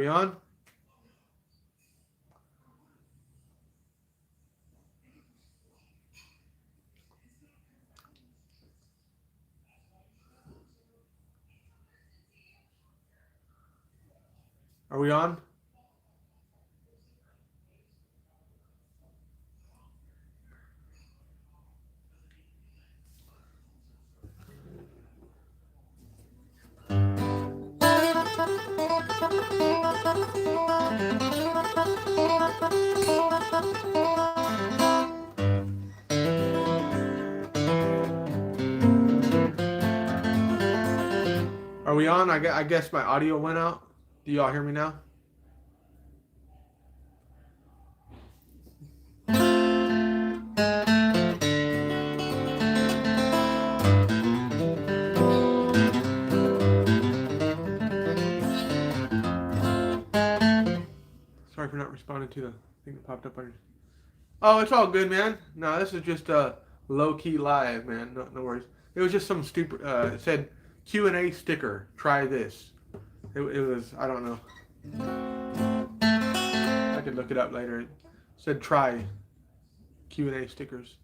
We on? Are we on? Are we on? I guess my audio went out. Do y'all hear me now? Sorry for not responding to the thing that popped up on your. Oh, it's all good, man. No, this is just a low key live, man. No worries. It was just some stupid. It said Q&A sticker. Try this. It was. I don't know. I could look it up later. It said try Q&A stickers.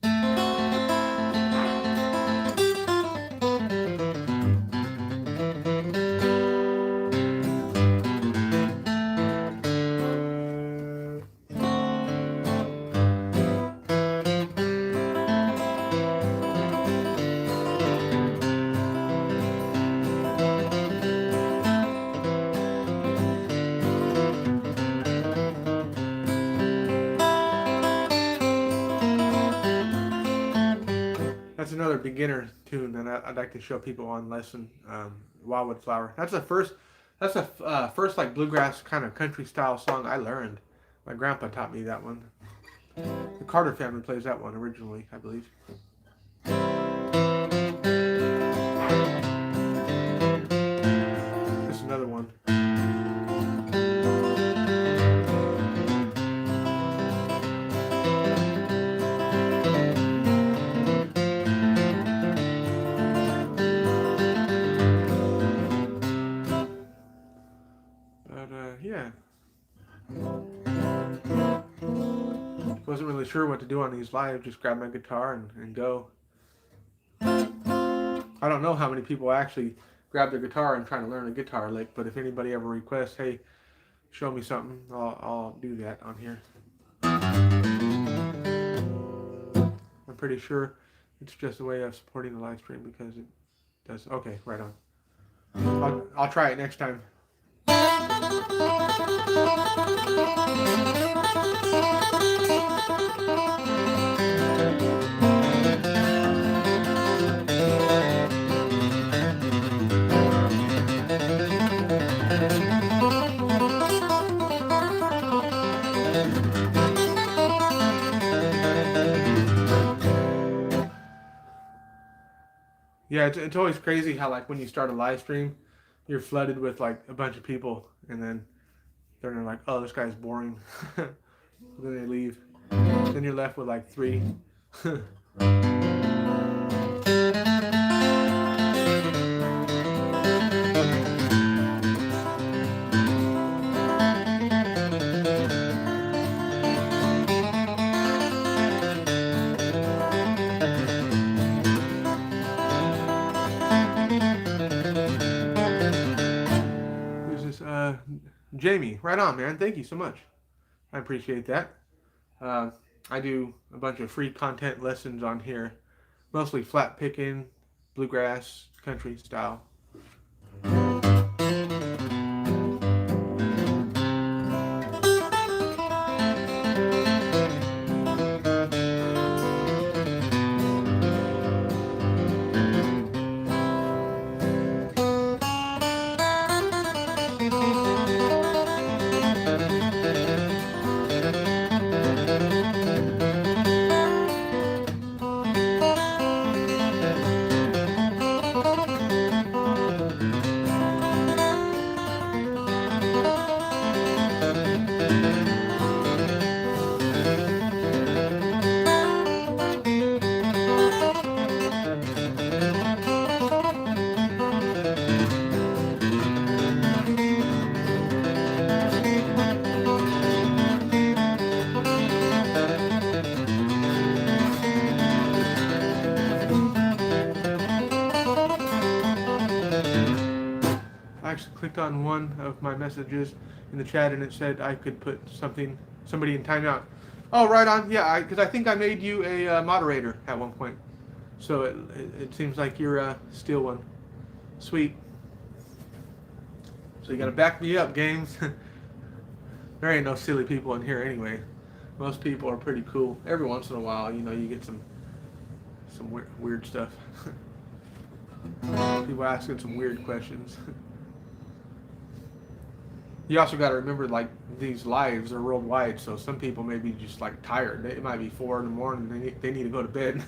That's another beginner tune that I'd like to show people on lesson. Wildwood Flower. That's the first. That's the first like bluegrass kind of country style song I learned. My grandpa taught me that one. The Carter family plays that one originally, I believe. Just another one. Yeah. Wasn't really sure what to do on these live. Just grab my guitar and go. I don't know how many people actually grab their guitar and try to learn a guitar lick, but if anybody ever requests, hey, show me something, I'll do that on here. I'm pretty sure it's just a way of supporting the live stream because it does. Okay, right on. I'll try it next time. Yeah, it's always crazy how like when you start a live stream, you're flooded with like a bunch of people, and then they're like, "Oh, this guy's boring." Then they leave. Then you're left with like 3. Jamie, right on, man. Thank you so much. I appreciate that. I do a bunch of free content lessons on here, mostly flat picking, bluegrass, country style. actually clicked on one of my messages in the chat, and it said I could put somebody in timeout. Oh, right on. Yeah, because I think I made you a moderator at one point. So it seems like you're still one. Sweet. So you got to back me up, games. There ain't no silly people in here anyway. Most people are pretty cool. Every once in a while, you get some weird stuff. People asking some weird questions. You also got to remember, like, these lives are worldwide, so some people may be just like tired. It might be 4 in the morning and they need to go to bed.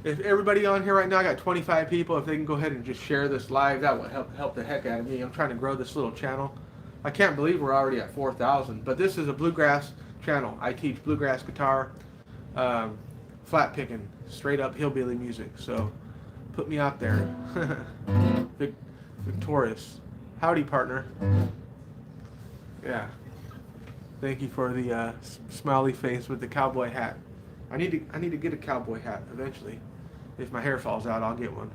If everybody on here right now, I got 25 people, if they can go ahead and just share this live, that would help the heck out of me. I'm trying to grow this little channel. I can't believe we're already at 4,000, but this is a bluegrass channel. I teach bluegrass guitar, flat picking, straight up hillbilly music. So put me out there. Victorious. Howdy, partner. Yeah. Thank you for the smiley face with the cowboy hat. I need to get a cowboy hat eventually. If my hair falls out, I'll get one.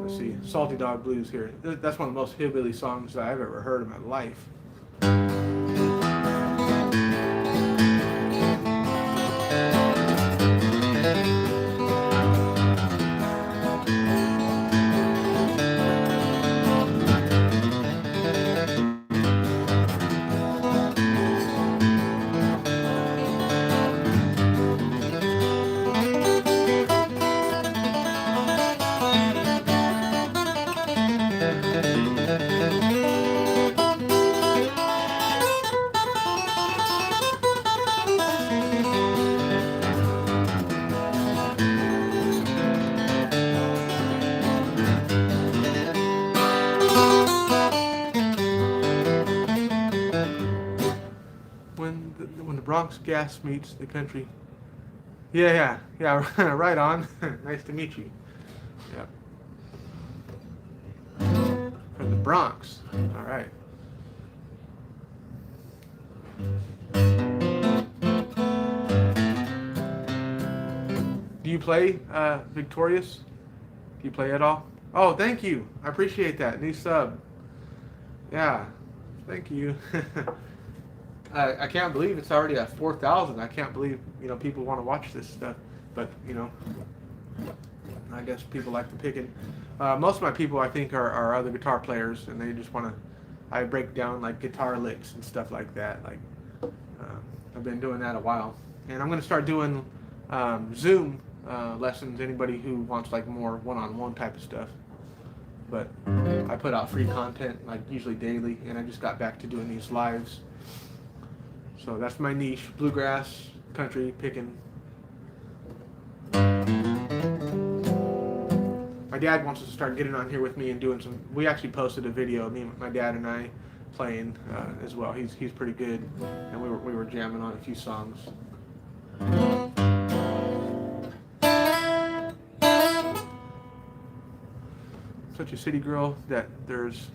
Let's see, Salty Dog Blues here. That's one of the most hillbilly songs that I've ever heard in my life. When the Bronx gas meets the country. Yeah, right on. Nice to meet you. Yeah. From the Bronx. All right. Do you play, Victorious? Do you play at all? Oh, thank you. I appreciate that. New sub. Yeah. Thank you. I can't believe it's already at 4,000. I can't believe, people want to watch this stuff. But, I guess people like the picking. Most of my people, I think, are other guitar players, and they just want to, I break down, like, guitar licks and stuff like that. Like, I've been doing that a while. And I'm going to start doing Zoom lessons, anybody who wants, like, more one-on-one type of stuff. But I put out free content, like, usually daily, and I just got back to doing these lives. So that's my niche, bluegrass, country, picking. My dad wants us to start getting on here with me and doing some, we actually posted a video of my dad and I playing as well. He's pretty good, and we were jamming on a few songs. Such a city girl that there's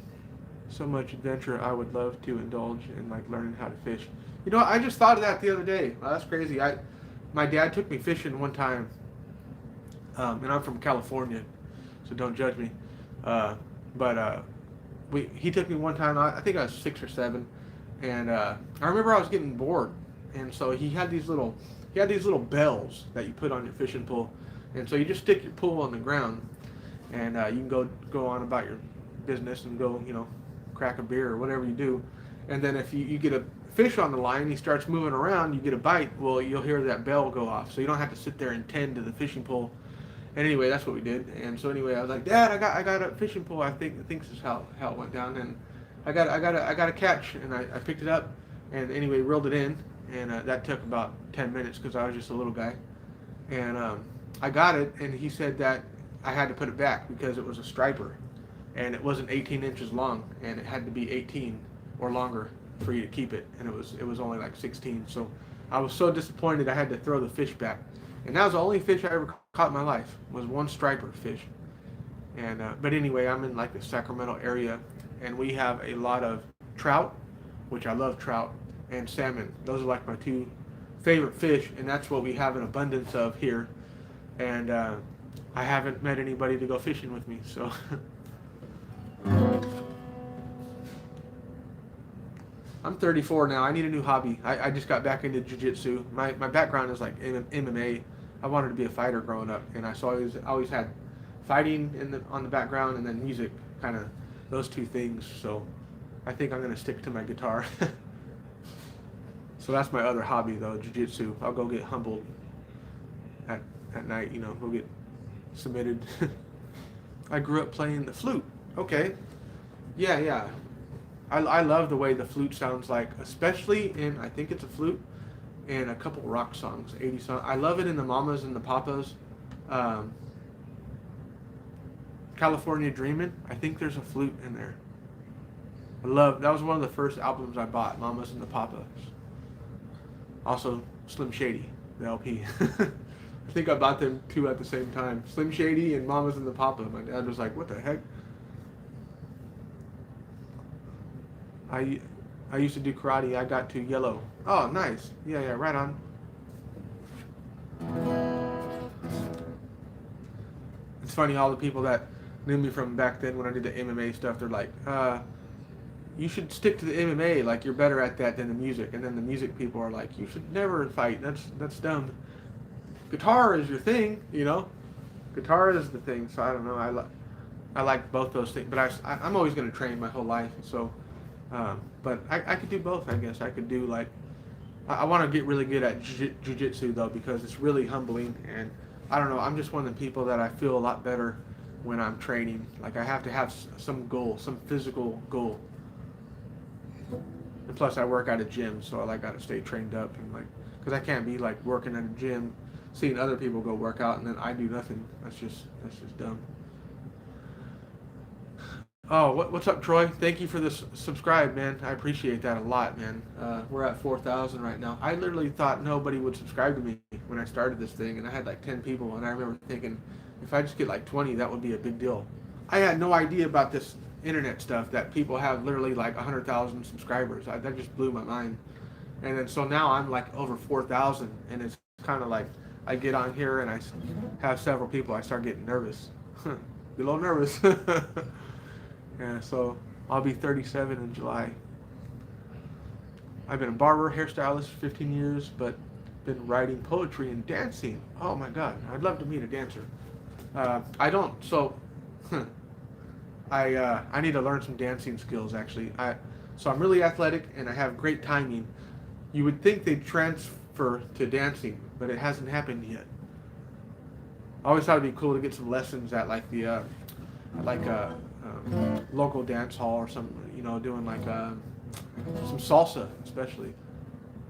so much adventure I would love to indulge in, like learning how to fish. I just thought of that the other day. Wow, that's crazy. My dad took me fishing one time, and I'm from California, so don't judge me. He took me one time. I think I was 6 or 7, and I remember I was getting bored, and so he had these little bells that you put on your fishing pole, and so you just stick your pole on the ground, and you can go on about your business and go crack a beer or whatever you do, and then if you get a fish on the line, he starts moving around, you get a bite, well, you'll hear that bell go off, so you don't have to sit there and tend to the fishing pole. And anyway, that's what we did. And so anyway, I was like, Dad, I got a fishing pole. I think this is how it went down. And I got a catch, and I picked it up, and anyway, reeled it in, and that took about 10 minutes because I was just a little guy. And I got it, and he said that I had to put it back because it was a striper, and it wasn't 18 inches long, and it had to be 18 or longer for you to keep it, and it was only like 16. So I was so disappointed I had to throw the fish back, and that was the only fish I ever caught in my life, was one striper fish. And but anyway, I'm in like the Sacramento area, and we have a lot of trout, which I love trout, and salmon. Those are like my two favorite fish, and that's what we have an abundance of here. And I haven't met anybody to go fishing with me, so. I'm 34 now. I need a new hobby. I just got back into jiu-jitsu. My background is like MMA. I wanted to be a fighter growing up, and I so always had fighting on the background, and then music, kind of those two things. So I think I'm gonna stick to my guitar. So that's my other hobby though, jiu-jitsu. I'll go get humbled at night. Go get submitted. I grew up playing the flute. Okay. Yeah, yeah. I love the way the flute sounds like, especially in, I think it's a flute, in a couple rock songs, 80 songs. I love it in the Mamas and the Papas. Um, California Dreamin', I think there's a flute in there. That was one of the first albums I bought, Mamas and the Papas. Also, Slim Shady, the LP. I think I bought them two at the same time. Slim Shady and Mamas and the Papa. My dad was like, what the heck? I I used to do karate. I got to yellow. Oh, nice. Yeah, yeah, right on. It's funny, all the people that knew me from back then when I did the MMA stuff, they're like, you should stick to the MMA. Like, you're better at that than the music. And then the music people are like, you should never fight. That's dumb. Guitar is your thing, you know? Guitar is the thing. So I don't know. I like both those things. But I'm always going to train my whole life. So, but I could do both, I guess. I could do like, I want to get really good at jiu-jitsu though, because it's really humbling. And I don't know, I'm just one of the people that I feel a lot better when I'm training. Like, I have to have some goal, some physical goal. And plus I work at a gym, so I got to stay trained up, and like, because I can't be like working at a gym, seeing other people go work out, and then I do nothing. That's just dumb. Oh, what's up, Troy? Thank you for this subscribe, man. I appreciate that a lot, man. We're at 4,000 right now. I literally thought nobody would subscribe to me when I started this thing, and I had like 10 people, and I remember thinking, if I just get like 20, that would be a big deal. I had no idea about this internet stuff, that people have literally like 100,000 subscribers. That just blew my mind. And then so now I'm like over 4,000, and it's kind of like I get on here and I have several people, I start getting nervous. Be a little nervous. Yeah, so I'll be 37 in July. I've been a barber, hairstylist for 15 years, but been writing poetry and dancing. Oh my God, I'd love to meet a dancer. I don't, so I need to learn some dancing skills actually. So I'm really athletic and I have great timing. You would think they'd transfer to dancing, but it hasn't happened yet. I always thought it'd be cool to get some lessons at like the local dance hall or something, doing like some salsa, especially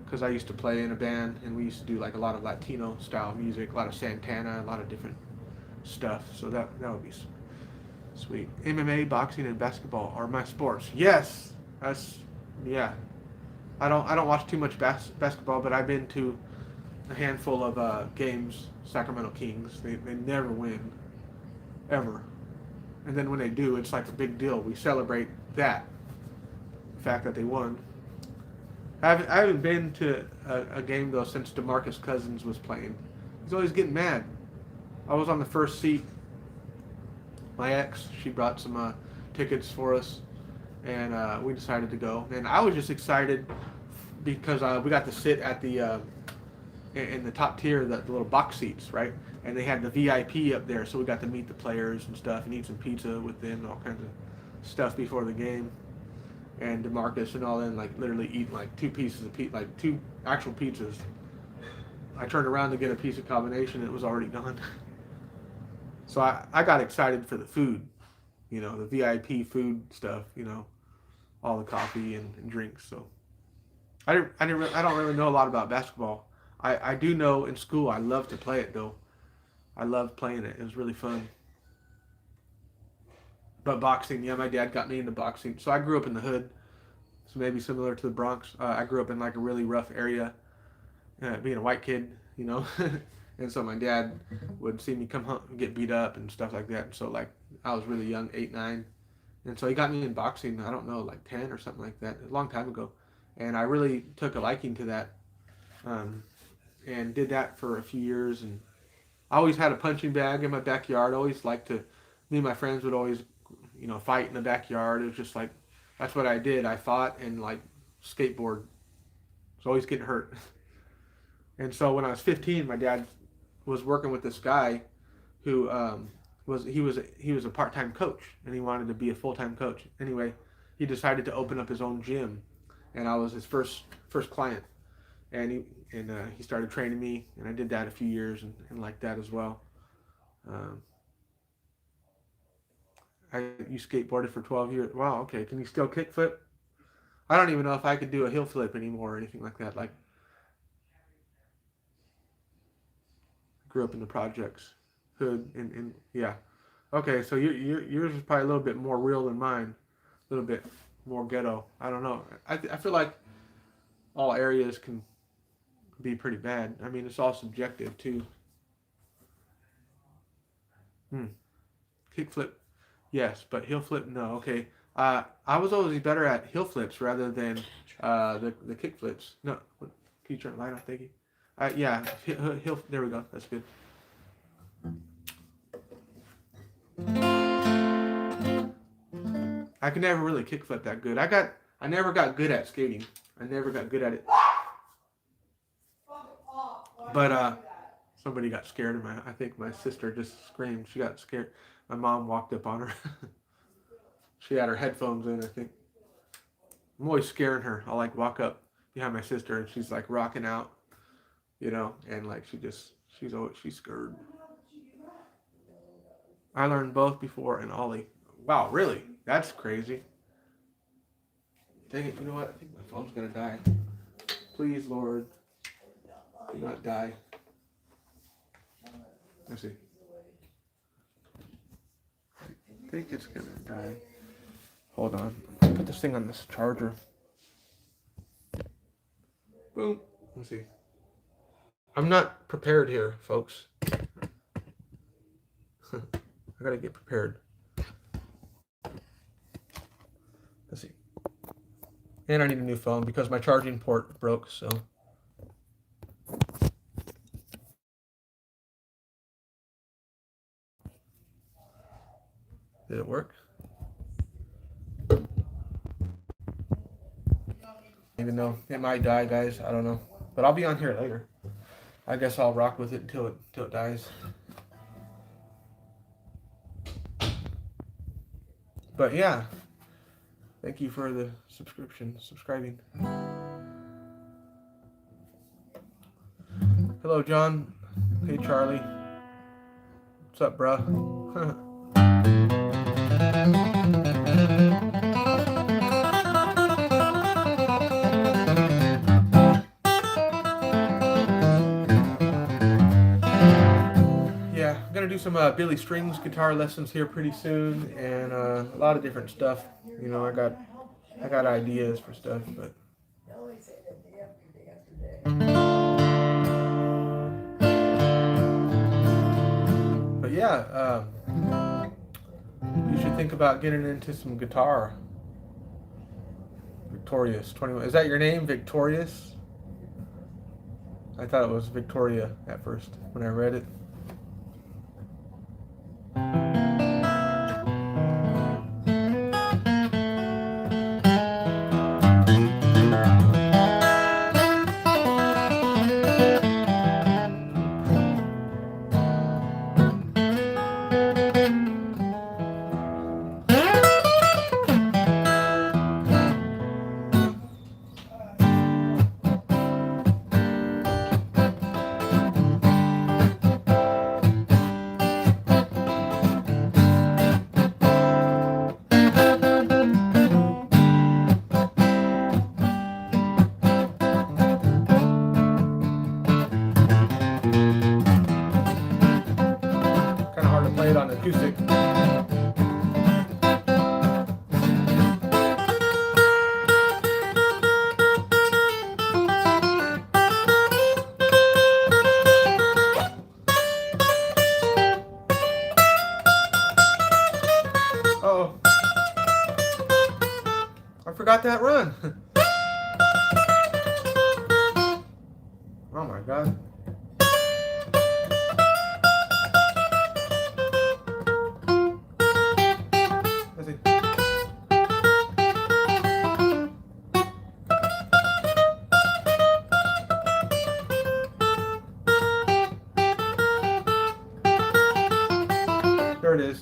because I used to play in a band and we used to do like a lot of Latino style music, a lot of Santana, a lot of different stuff. So that would be sweet. MMA, boxing, and basketball are my sports. Yes, yeah. I don't watch too much basketball, but I've been to a handful of games. Sacramento Kings, they never win, ever. And then when they do, it's like a big deal. We celebrate that, the fact that they won. I haven't been to a game, though, since DeMarcus Cousins was playing. He's always getting mad. I was on the first seat. My ex, she brought some tickets for us, and we decided to go. And I was just excited because we got to sit at the in the top tier, the little box seats, right? And they had the VIP up there, so we got to meet the players and stuff and eat some pizza with them and all kinds of stuff before the game. And DeMarcus and all them, like, literally eating like two pieces of pizza, like two actual pizzas. I turned around to get a piece of combination, and it was already gone. So I got excited for the food, the VIP food stuff, all the coffee and drinks. So I don't really know a lot about basketball. I do know in school I love to play it though. I loved playing it. It was really fun. But boxing, yeah, my dad got me into boxing. So I grew up in the hood, so maybe similar to the Bronx. I grew up in like a really rough area, being a white kid, And so my dad would see me come home get beat up and stuff like that. And so like I was really young, 8, 9, and so he got me in boxing. I don't know, like 10 or something like that, a long time ago. And I really took a liking to that, um, and did that for a few years. And I always had a punching bag in my backyard. Always liked to. Me and my friends would always, fight in the backyard. It was just like that's what I did. I fought and like skateboard. Was always getting hurt. And so when I was 15, my dad was working with this guy who was a part-time coach, and he wanted to be a full-time coach. Anyway, he decided to open up his own gym, and I was his first client. And he started training me, and I did that a few years and like that as well. Um, you skateboarded for 12 years. Wow, okay. Can you still kickflip? I don't even know if I could do a heel flip anymore or anything like that. Like, grew up in the projects, hood, and yeah. Okay, so yours is probably a little bit more real than mine, a little bit more ghetto. I don't know. I feel like all areas can be pretty bad. I mean, it's all subjective too. Hmm. Kickflip, yes, but heel flip, no. Okay. I was always better at heel flips rather than the kick flips. No, can you turn the light off? Thank you. Yeah, heel. There we go. That's good. I could never really kickflip that good. I never got good at skating. I never got good at it. But somebody got scared of I think my sister just screamed. She got scared. My mom walked up on her. She had her headphones in, I think. I'm always scaring her. I'll like walk up behind my sister and she's like rocking out, and like she's scared. I learned both before and ollie. Wow, really? That's crazy. Dang it, you know what? I think my phone's gonna die. Please, Lord, do not die. Let's see. I think it's gonna die. Hold on. Put this thing on this charger. Boom. Let's see. I'm not prepared here, folks. I gotta get prepared. Let's see. And I need a new phone because my charging port broke, so. Did it work? Even though it might die, guys, I don't know. But I'll be on here later. I guess I'll rock with it until it dies. But yeah, thank you for the subscribing. Hello, John. Hey, Charlie. What's up, bruh? Yeah, I'm gonna do some Billy Strings guitar lessons here pretty soon, and a lot of different stuff. I got ideas for stuff, but yeah, you should think about getting into some guitar. Victorious 21. Is that your name, Victorious? I thought it was Victoria at first when I read it. forgot that run. Oh my god. Let's see. There it is.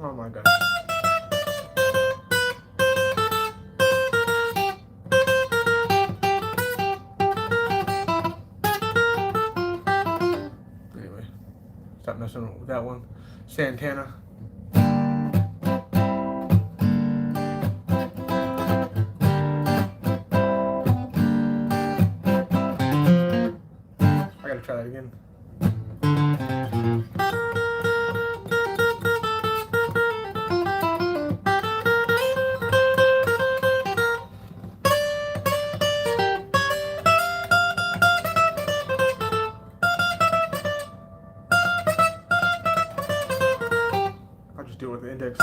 Oh my god. Anyway, stop messing with that one. Santana. I gotta try that again. I'll just do it with the index.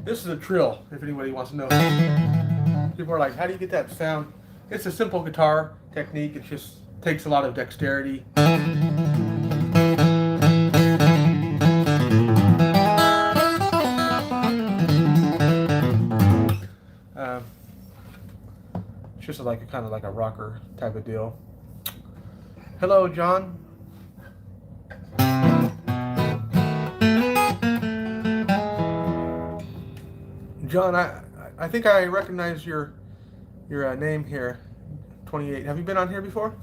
This is a trill, if anybody wants to know. People are like, how do you get that sound? It's a simple guitar technique. It just takes a lot of dexterity. It's just like a kind of like a rocker type of deal. Hello, John. John, I think I recognize your name here. 28. Have you been on here before?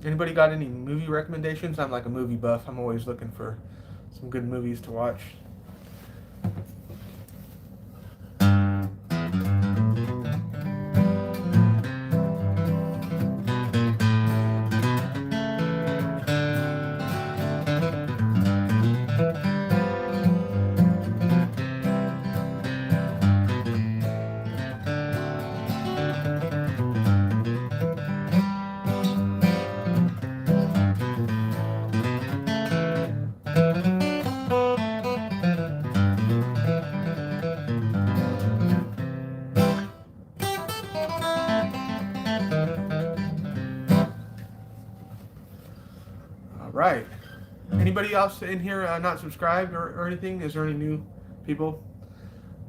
Anybody got any movie recommendations? I'm like a movie buff. I'm always looking for some good movies to watch. Right. Anybody else in here not subscribed or anything? Is there any new people?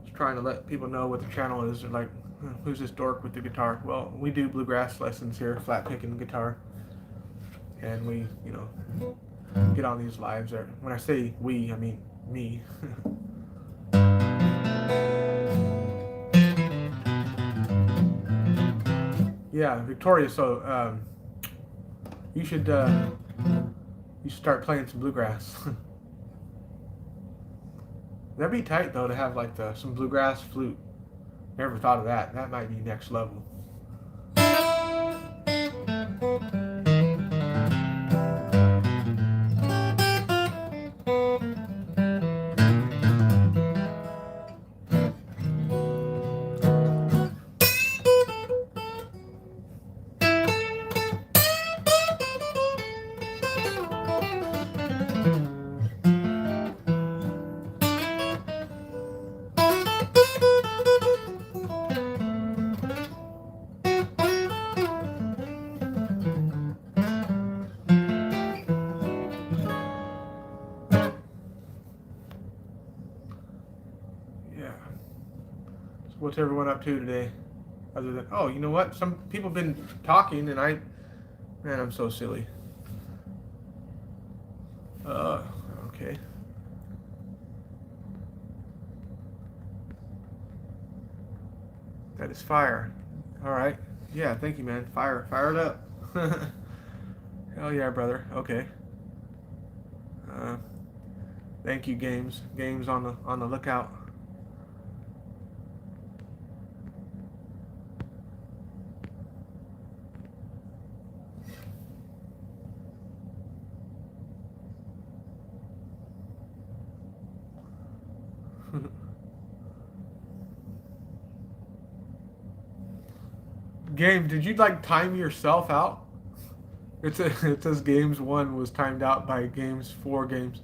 Just trying to let people know what the channel is. They're like, who's this dork with the guitar? Well, we do bluegrass lessons here, flat picking guitar, and we, get on these lives. When I say we, I mean me. Yeah, Victoria. So you should start playing some bluegrass. That'd be tight though to have like some bluegrass flute. Never thought of that. That might be next level. What's everyone up to today? Other than, oh, you know what? Some people have been talking, and man, I'm so silly. Okay. That is fire. All right. Yeah, thank you, man. Fire it up. Hell yeah, brother. Okay. Uh, Thank you, games. Games on the lookout. Game, did you like time yourself out? It says games one was timed out by games four games.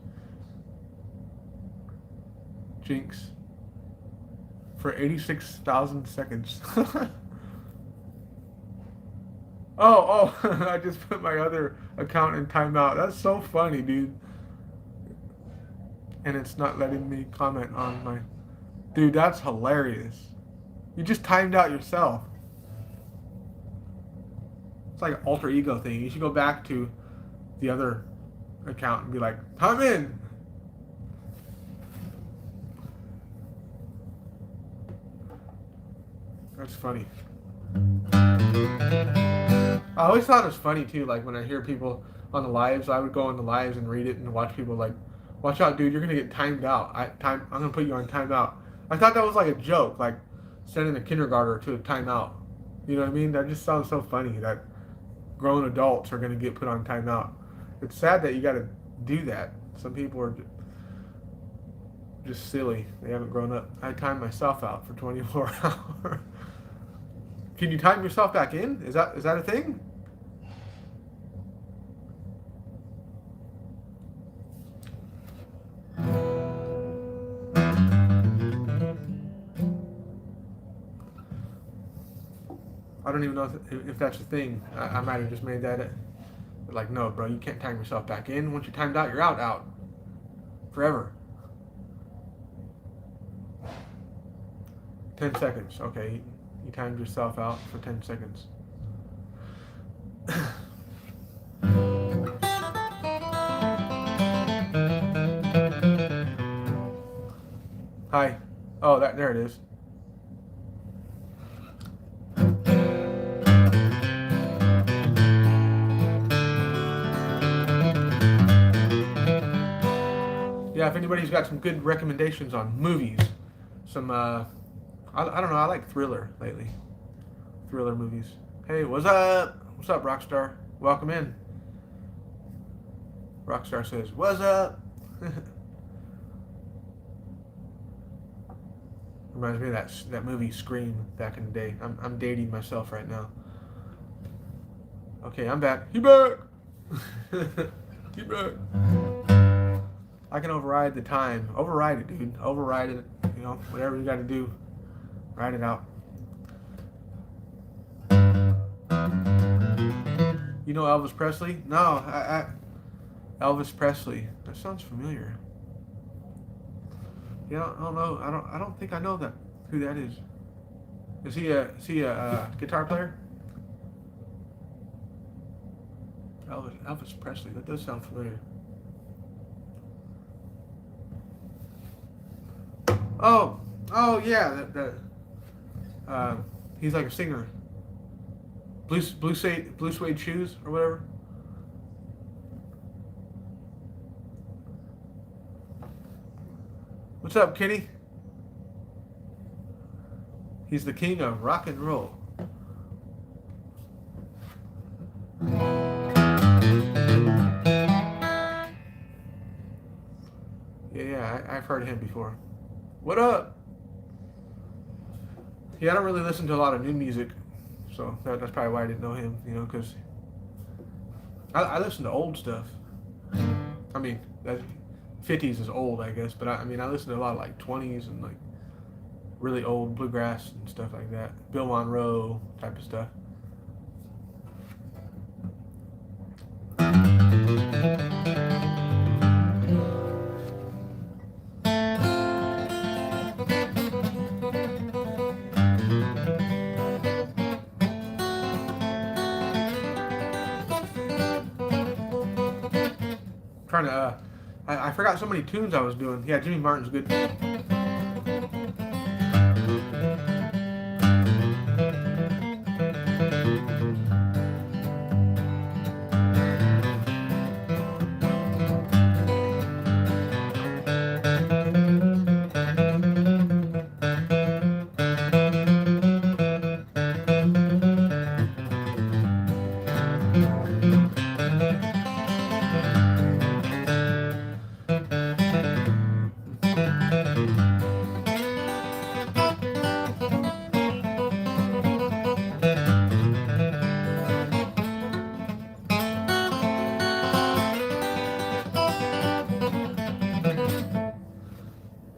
Jinx. For 86,000 seconds. Oh, I just put my other account in timeout. That's so funny, dude. And it's not letting me comment on my... Dude, that's hilarious. You just timed out yourself. It's like an alter ego thing. You should go back to the other account and be like, time in. That's funny. I always thought it was funny too, like when I hear people on the lives, I would go on the lives and read it and watch people like, watch out, dude, you're gonna get timed out. I'm gonna put you on timeout. I thought that was like a joke, like sending a kindergartner to a timeout. You know what I mean? That just sounds so funny that grown adults are gonna get put on timeout. It's sad that you gotta do that. Some people are just silly. They haven't grown up. I timed myself out for 24 hours. Can you time yourself back in? Is that a thing? I don't even know if that's a thing. I might have just made that up. But like, no, bro, you can't time yourself back in. Once you're timed out, you're out. Forever. 10 seconds. Okay, you timed yourself out for 10 seconds. Hi. Oh, there it is. Yeah, if anybody's got some good recommendations on movies, some I don't know, I like thriller lately. Thriller movies. Hey, what's up? What's up, Rockstar? Welcome in. Rockstar says, what's up? Reminds me of that movie Scream back in the day. I'm dating myself right now. Okay, I'm back. You back? You back? I can override the time. Override it, dude. Override it. You know, whatever you got to do. Ride it out. You know Elvis Presley? No, Elvis Presley. That sounds familiar. Yeah, I don't know. I don't think I know who that is. Is he a guitar player? Elvis Presley. That does sound familiar. Oh yeah. He's like a singer. Blue suede shoes or whatever. What's up, Kenny? He's the king of rock and roll. Yeah, I've heard him before. What up? Yeah, I don't really listen to a lot of new music, so that's probably why I didn't know him, you know, because I listen to old stuff. I mean, 50s is old, I guess, but I listen to a lot of like 20s and like really old bluegrass and stuff like that. Bill Monroe type of stuff. trying to. I forgot so many tunes I was doing. Yeah, Jimmy Martin's good.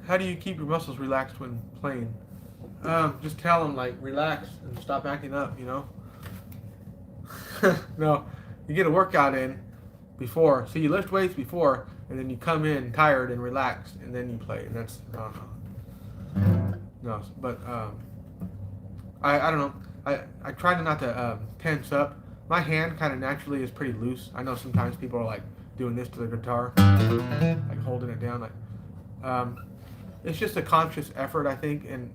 How do you keep your muscles relaxed when playing? Just tell them like relax and stop acting up. No, you get a workout in before. So you lift weights before, and then you come in tired and relaxed, and then you play. And that's I don't know. No, but I don't know. I try to not to tense up. My hand kind of naturally is pretty loose. I know sometimes people are like doing this to the guitar, like holding it down. Like it's just a conscious effort, I think, and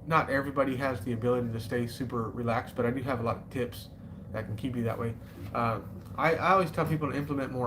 not everybody has the ability to stay super relaxed. But I do have a lot of tips that can keep you that way. I always tell people to implement more